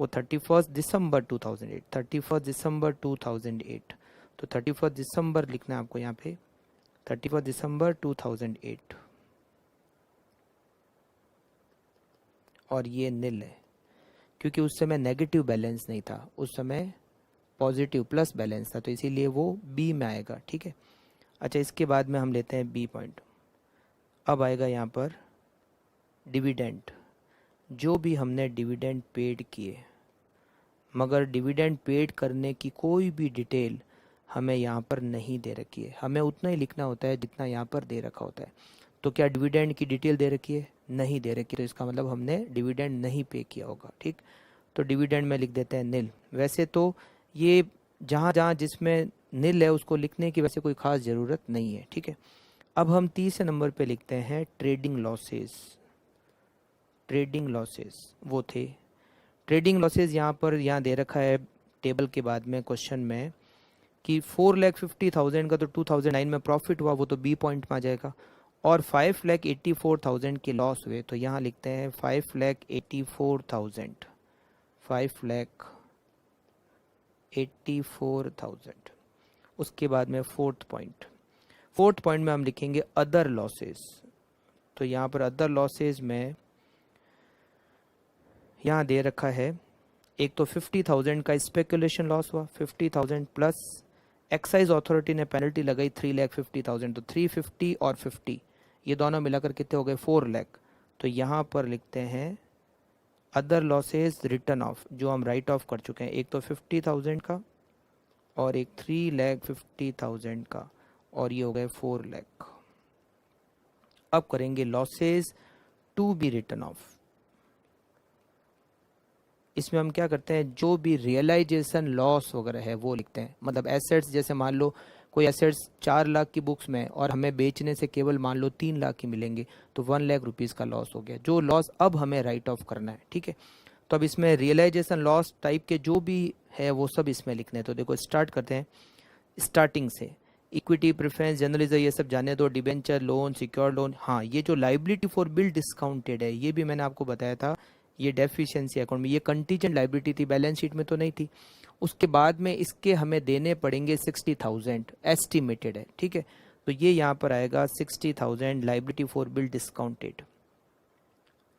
Speaker 1: वो 31 दिसंबर 2008, 31 दिसंबर 2008। तो 31 दिसंबर लिखना है आपको यहाँ पे, 31 दिसंबर 2008। और ये नील है क्योंकि उस समय नेगेटिव बैलेंस नहीं था, उस समय पॉजिटिव प्लस बैलेंस था, तो इसीलिए वो बी में आएगा। ठीक है, अच्छा, इसके बाद में हम लेते हैं बी पॉइंट। अब आएगा यहाँ पर डिविडेंड। जो भी हमने डिविडेंड पेड किए, मगर डिविडेंड पेड करने की कोई भी डिटेल हमें यहाँ पर नहीं दे रखी है। हमें उतना ही लिखना होता है जितना यहाँ पर दे रखा होता है। तो क्या डिविडेंड की डिटेल दे रखी है? नहीं दे रखी, तो इसका मतलब हमने डिविडेंड नहीं पे किया होगा। ठीक, तो डिविडेंड में लिख देते हैं नील। वैसे तो ये जहाँ जहाँ जिसमें नील है उसको लिखने की वैसे कोई खास ज़रूरत नहीं है। ठीक है, अब हम तीसरे नंबर पे लिखते हैं ट्रेडिंग लॉसेस। ट्रेडिंग लॉसेस वो थे, ट्रेडिंग लॉसेस यहाँ दे रखा है टेबल के बाद में क्वेश्चन में कि 4,50,000 का तो 2009 में प्रॉफिट हुआ, वो तो बी पॉइंट में आ जाएगा। और 5,84,000 के लॉस हुए, तो यहाँ लिखते हैं 5,84,000, 5,84,000। उसके बाद में फोर्थ पॉइंट में हम लिखेंगे अदर लॉसेस। तो यहाँ पर अदर लॉसेस में यहाँ दे रखा है, एक तो 50,000 का स्पेकुलेशन लॉस हुआ, 50,000 प्लस एक्साइज अथॉरिटी ने पेनल्टी लगाई 3,50,000, तो 350 और 50 ये दोनों मिलाकर कितने हो गए? 4 लाख। तो यहाँ पर लिखते हैं अदर लॉसेस रिटर्न ऑफ, जो हम राइट ऑफ कर चुके हैं, एक तो 50,000 का और एक 3,50,000 का, और ये हो गए 4 लाख। अब करेंगे losses to be written off. इसमें हम क्या करते हैं, जो भी रियलाइजेशन लॉस वगैरह है वो लिखते हैं। मतलब एसेट्स, जैसे मान लो कोई एसेट्स 4 लाख की बुक्स में और हमें बेचने से केवल मान लो 3 लाख की मिलेंगे, तो 1 लाख रुपीज़ का लॉस हो गया, जो लॉस अब हमें राइट ऑफ करना है। ठीक है, तो अब इसमें रियलाइजेशन लॉस टाइप के जो भी है वो सब इसमें लिखने हैं। तो देखो स्टार्ट करते हैं स्टार्टिंग से। इक्विटी, प्रेफरेंस, जनरलिज्म, ये सब जाने दो, डिबेंचर, लोन, सिक्योर लोन। हाँ, ये जो लाइबिलिटी फॉर बिल डिस्काउंटेड है, ये भी मैंने आपको बताया था, ये डेफिशिएंसी अकाउंट में, ये कंटीजेंट लाइबिलिटी थी, बैलेंस शीट में तो नहीं थी। उसके बाद में इसके हमें देने पड़ेंगे 60,000, एस्टिमेटेड है। ठीक है, तो ये यहाँ पर आएगा 60,000 liability for bill discounted,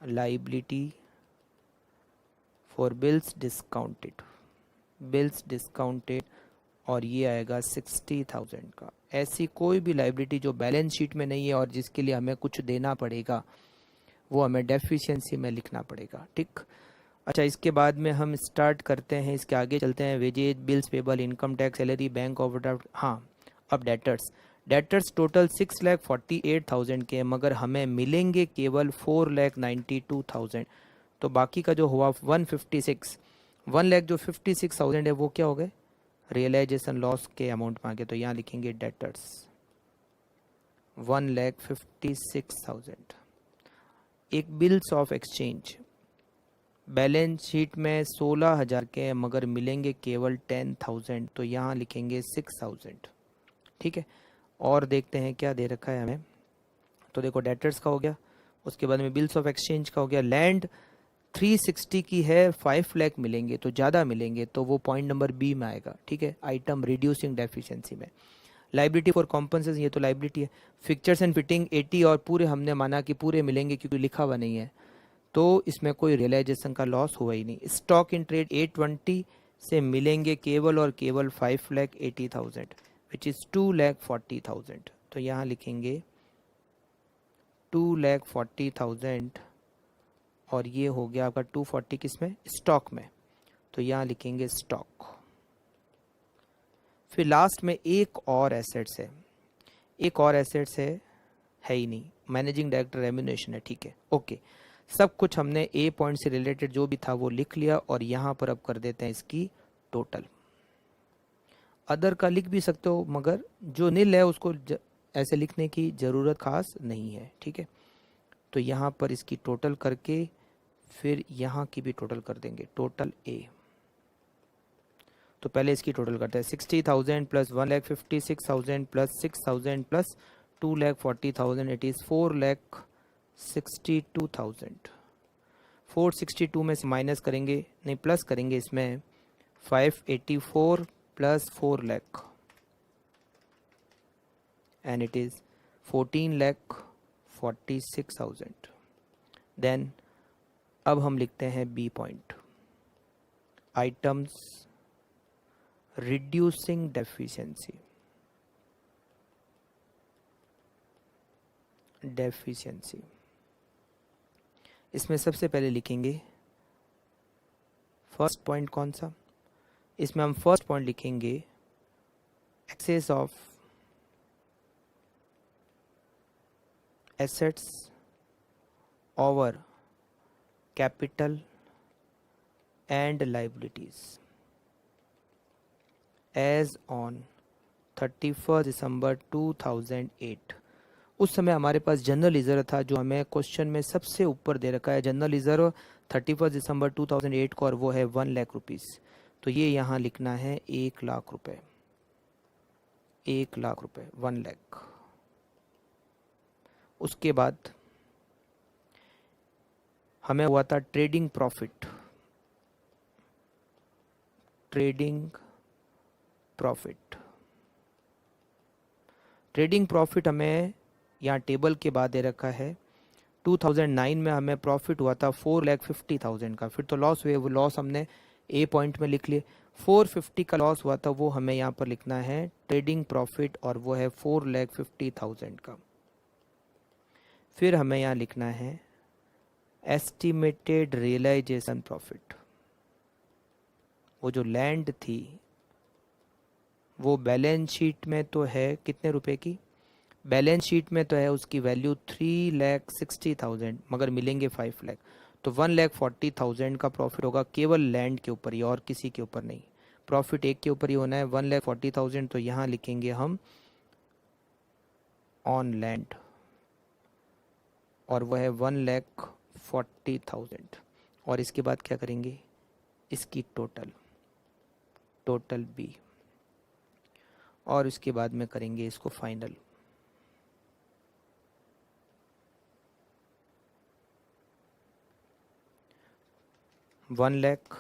Speaker 1: liability for bills discounted और ये आएगा 60,000 का। ऐसी कोई भी लाइबिलिटी जो बैलेंस शीट में नहीं है और जिसके लिए हमें कुछ देना पड़ेगा वो हमें डेफिशिएंसी में लिखना पड़ेगा। ठीक। अच्छा, इसके बाद में हम स्टार्ट करते हैं, इसके आगे चलते हैं। Wages, bills payable, income tax, salary, bank overdraft. हाँ, अब डेटर्स टोटल 6,48,000 के, मगर हमें मिलेंगे केवल 4,92,000। तो बाकी का जो हुआ 1 लाख जो 56,000 है वो क्या हो गए, रियलाइजेशन लॉस के अमाउंट में आ गए। तो यहाँ लिखेंगे डेटर्स 1,56,000। एक bills of exchange, balance sheet में 16,000 के मगर मिलेंगे केवल 10,000, तो यहाँ लिखेंगे 6,000। ठीक है। और देखते हैं क्या दे रखा है हमें। तो देखो डेटर्स का हो गया, उसके बाद में बिल्स ऑफ एक्सचेंज का हो गया। लैंड 360 की है, 5 लाख मिलेंगे, तो ज़्यादा मिलेंगे, तो वो पॉइंट नंबर बी में आएगा। ठीक है, आइटम रिड्यूसिंग डेफिशिएंसी में। लाइबिलिटी फॉर कॉम्पनसेशन, ये तो लाइबिलिटी है। फिक्चर्स एंड फिटिंग 80 और पूरे हमने माना कि पूरे मिलेंगे क्योंकि लिखा हुआ नहीं है, तो इसमें कोई रियलाइजेशन का लॉस हुआ ही नहीं। स्टॉक इन ट्रेड 820 से मिलेंगे केवल और केवल 5,80,000 विच इज़ 2,40,000। तो यहाँ लिखेंगे 2,40,000 और ये हो गया आपका 240 किस में, स्टॉक में। तो यहाँ लिखेंगे स्टॉक। फिर लास्ट में एक और एसेट्स है, एक और एसेट्स है ही नहीं, मैनेजिंग डायरेक्टर रेम्यूनरेशन है। ठीक है, ओके। सब कुछ हमने ए पॉइंट से रिलेटेड जो भी था वो लिख लिया और यहाँ पर अब कर देते हैं इसकी टोटल। अदर का लिख भी सकते हो मगर जो नील है उसको ऐसे लिखने की ज़रूरत खास नहीं है। ठीक है, तो यहाँ पर इसकी टोटल करके फिर यहाँ की भी टोटल कर देंगे, टोटल ए। तो पहले इसकी टोटल करते हैं, 60,000 plus 1,56,000 plus 6,000 plus 2,40,000, it is 4,62,000। 462 में से माइनस करेंगे, नहीं प्लस करेंगे इसमें 584 plus 4 lakh and it is 14,46,000। Then अब हम लिखते हैं B point, items reducing deficiency. इसमें सबसे पहले लिखेंगे फर्स्ट पॉइंट कौन सा, इसमें हम फर्स्ट पॉइंट लिखेंगे excess of assets over capital and liabilities as on 31 दिसंबर 2008। उस समय हमारे पास जनरल रिजर्व था जो हमें क्वेश्चन में सबसे ऊपर दे रखा है, जनरल रिजर्व 31 दिसंबर 2008 को, और वो है 1 लाख रुपीज़। तो ये यहाँ लिखना है 1 लाख रुपए, 1 लाख रुपए, 1 लाख। उसके बाद हमें हुआ था ट्रेडिंग प्रॉफिट, ट्रेडिंग प्रॉफिट हमें यहाँ टेबल के बाद दे रखा है। 2009 में हमें प्रॉफिट हुआ था 4,50,000 का, फिर तो लॉस हुए, वो लॉस हमने ए पॉइंट में लिख लिए। 450 का लॉस हुआ था, वो हमें यहाँ पर लिखना है ट्रेडिंग प्रॉफिट और वो है 4,50,000 का। फिर हमें यहाँ लिखना है एस्टिमेटेड रियलाइजेशन प्रॉफिट। वो जो लैंड थी वो बैलेंस शीट में तो है कितने रुपए की, बैलेंस शीट में तो है उसकी वैल्यू 3,60,000 मगर मिलेंगे 5 लाख। तो 1,40,000 का प्रॉफिट होगा केवल लैंड के ऊपर ही और किसी के ऊपर नहीं, प्रॉफिट एक के ऊपर ही होना है 1,40,000। तो यहाँ लिखेंगे हम ऑन लैंड और वह है 1,40,000। और इसके बाद क्या करेंगे, इसकी टोटल बी, और इसके बाद में करेंगे इसको final. One lakh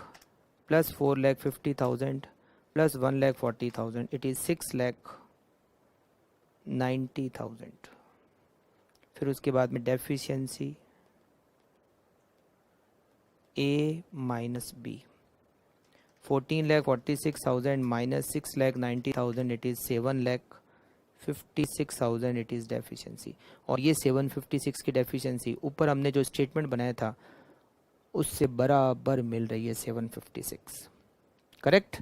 Speaker 1: plus 4,50,000 plus 1,40,000, it is 6,90,000। फिर उसके बाद में deficiency A minus B, 14,46,000 minus 6,90,000 it is 7,56,000 it is deficiency. और ये 756 की डेफिशिएंसी ऊपर हमने जो स्टेटमेंट बनाया था उससे बराबर मिल रही है 756, करेक्ट।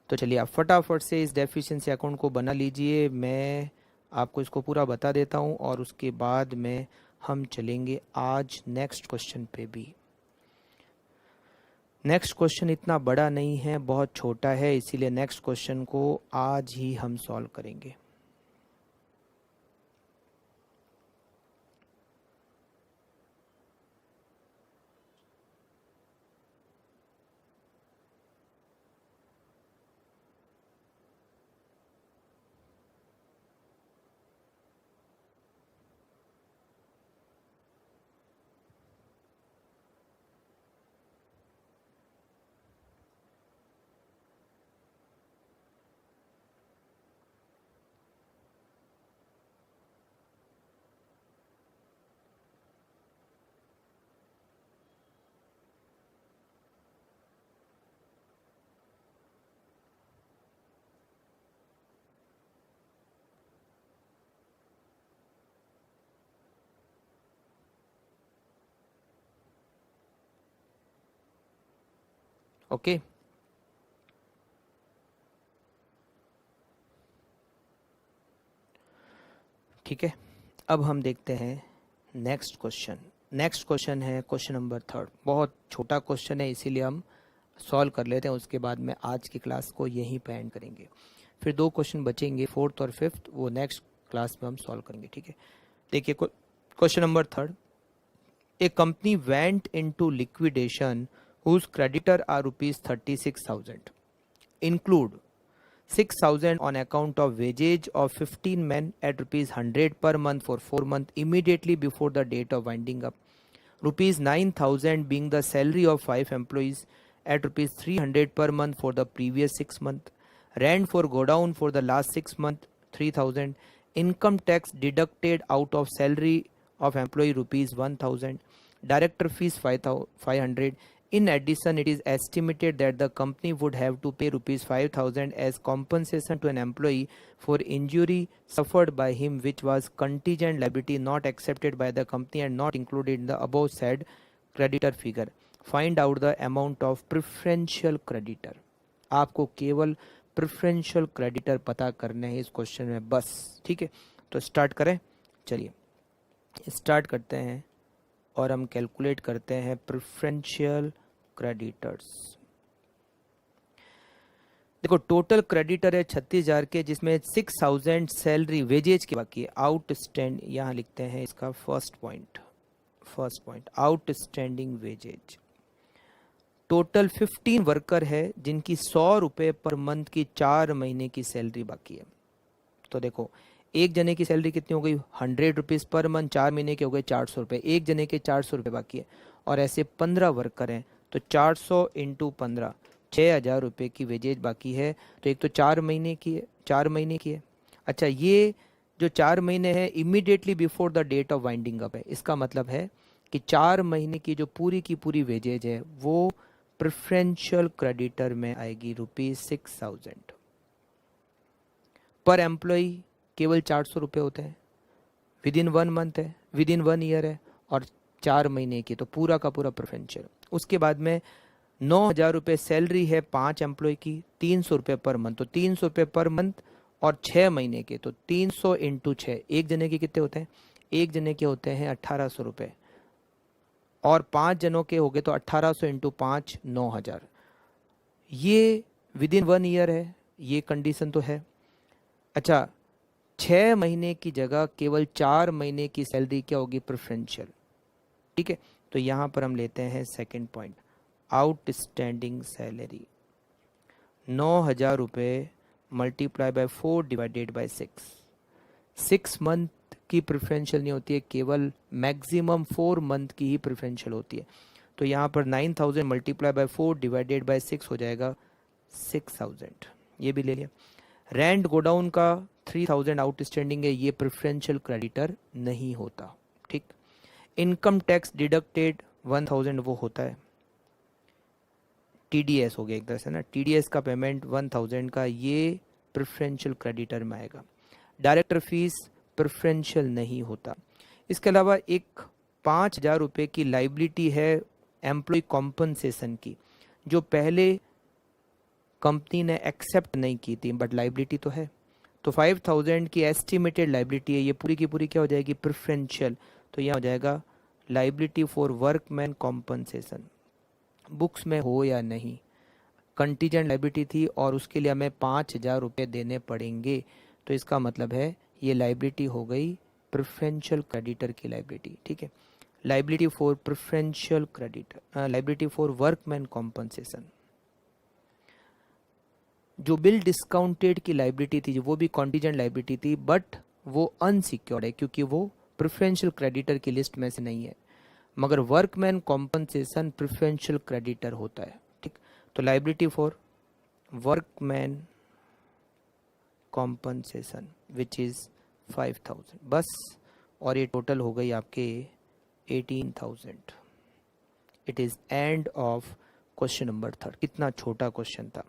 Speaker 1: तो चलिए आप फटाफट से इस डेफिशिएंसी अकाउंट को बना लीजिए, मैं आपको इसको पूरा बता देता हूँ और उसके बाद में हम चलेंगे आज नेक्स्ट क्वेश्चन पे भी। नेक्स्ट क्वेश्चन इतना बड़ा नहीं है, बहुत छोटा है, इसीलिए नेक्स्ट क्वेश्चन को आज ही हम सॉल्व करेंगे। ओके ठीक है, अब हम देखते हैं नेक्स्ट क्वेश्चन। नेक्स्ट क्वेश्चन है क्वेश्चन नंबर 3। बहुत छोटा क्वेश्चन है इसीलिए हम सॉल्व कर लेते हैं, उसके बाद में आज की क्लास को यहीं पे एंड करेंगे। फिर 2 क्वेश्चन बचेंगे 4th और 5th, वो नेक्स्ट क्लास में हम सॉल्व करेंगे, ठीक है। देखिए question number 3। A company went into liquidation whose creditor are rupees 36,000 include 6,000 on account of wages of 15 men at rupees 100 per month for 4 months immediately before the date of winding up, rupees 9,000 being the salary of 5 employees at rupees 300 per month for the previous 6 months, rent for godown for the last 6 months 3,000, income tax deducted out of salary of employee rupees 1,000, director fees 500. In addition, it is estimated that the company would have to pay rupees 5,000 as compensation to an employee for injury suffered by him, which was contingent liability not accepted by the company and not included in the above said creditor figure. Find out the amount of preferential creditor. आपको केवल preferential creditor पता करने हैं इस question में बस, ठीक है। तो स्टार्ट करें, चलिए स्टार्ट करते हैं और हम कैलकुलेट करते हैं प्रेफरेंशियल क्रेडिटर्स। देखो टोटल क्रेडिटर है 36,000 के, जिसमें 6,000 सैलरी वेजेज के बाकी है। आउटस्टैंड यहाँ लिखते हैं इसका first point outstanding wages. Total 15 worker है जिनकी 100 रुपए पर मंथ की 4 महीने की सैलरी बाकी है। तो देखो एक जने की सैलरी कितनी हो गई 100 रुपीज पर मंथ, 4 महीने के हो गए 400 रुपये, एक जने के 400 रुपये बाकी है और ऐसे 15 वर्कर हैं तो 400 इंटू 15 6,000 रुपये की वेजेज बाकी है। तो एक तो 4 महीने की है, अच्छा ये जो 4 महीने है immediately before the date of winding up है, इसका मतलब है कि 4 महीने की जो पूरी की पूरी वेजेज है वो प्रेफरेंशियल क्रेडिटर में आएगी रुपीज 6,000 पर एम्प्लॉई। केवल 400 रुपये होते हैं, विद इन 1 मंथ है, विद इन 1 ईयर है और 4 महीने की, तो पूरा का पूरा प्रेफरेंशियल। उसके बाद में 9,000 रुपये सैलरी है 5 एम्प्लॉय की, 300 रुपये पर मंथ, तो 300 रुपये पर मंथ और 6 महीने के, तो 300 इंटू 6, एक जने के कितने होते हैं, एक जने के होते हैं 1,800 रुपये और 5 जनों के हो गए तो 1,800 इंटू 5 9,000। ये विद इन 1 ईयर है, ये कंडीशन तो है। अच्छा 6 महीने की जगह केवल 4 महीने की सैलरी क्या होगी प्रेफरेंशियल, ठीक है। तो यहां पर हम लेते हैं सेकंड पॉइंट आउटस्टैंडिंग सैलरी 9,000 रुपये multiply by 4 divided by 6 month की प्रेफरेंशियल नहीं होती है, केवल मैक्सिमम 4 मंथ की ही प्रेफरेंशियल होती है। तो यहाँ पर 9,000 मल्टीप्लाई बाय 4 डिवाइडेड बाय 6 हो जाएगा 6,000, ये भी ले लिया। रेंट गोडाउन का 3,000 आउटस्टैंडिंग है, ये प्रेफरेंशियल क्रेडिटर नहीं होता, ठीक। इनकम टैक्स डिडक्टेड 1,000 वो होता है, TDS हो गया एक तरह से ना, TDS का पेमेंट 1000 का, ये प्रेफरेंशियल क्रेडिटर में आएगा। डायरेक्टर फीस प्रेफरेंशियल नहीं होता। इसके अलावा एक 5000 रुपये की लाइबिलिटी है एम्प्लॉय कॉम्पनसेशन की, जो पहले कंपनी ने एक्सेप्ट नहीं की थी, बट लाइबिलिटी तो है। तो 5000 की एस्टिमेटेड लाइबिलिटी है, ये पूरी की पूरी क्या हो जाएगी, प्रेफरेंशियल। तो यह हो जाएगा liability for workman compensation. Books में हो या नहीं, कंटीजेंट लाइबिलिटी थी और उसके लिए हमें 5000 रुपये देने पड़ेंगे, तो इसका मतलब है ये लाइबिलिटी हो गई प्रेफरेंशियल क्रेडिटर की लाइबिलिटी। ठीक है, liability for preferential creditor, liability for workman compensation. जो बिल डिस्काउंटेड की लाइबिलिटी थी, वो भी कॉन्टीजेंट लाइबिलिटी थी, बट वो अनसिक्योर्ड है क्योंकि वो प्रेफरेंशियल क्रेडिटर की लिस्ट में से नहीं है, मगर वर्कमैन कॉम्पनसेशन प्रेफरेंशियल क्रेडिटर होता है। ठीक, तो liability for workman compensation which is 5000 बस, और ये टोटल हो गई आपके 18000। It is end of question number 3। कितना छोटा क्वेश्चन था,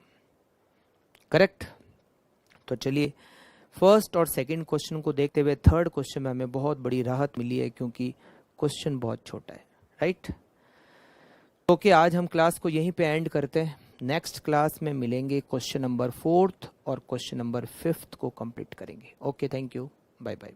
Speaker 1: करेक्ट। तो चलिए फर्स्ट और सेकंड क्वेश्चन को देखते हुए थर्ड क्वेश्चन में हमें बहुत बड़ी राहत मिली है क्योंकि क्वेश्चन बहुत छोटा है, राइट। ओके, आज हम क्लास को यहीं पे एंड करते हैं। नेक्स्ट क्लास में मिलेंगे, क्वेश्चन नंबर 4 और क्वेश्चन नंबर 5 को कंप्लीट करेंगे। Okay, thank you, bye bye.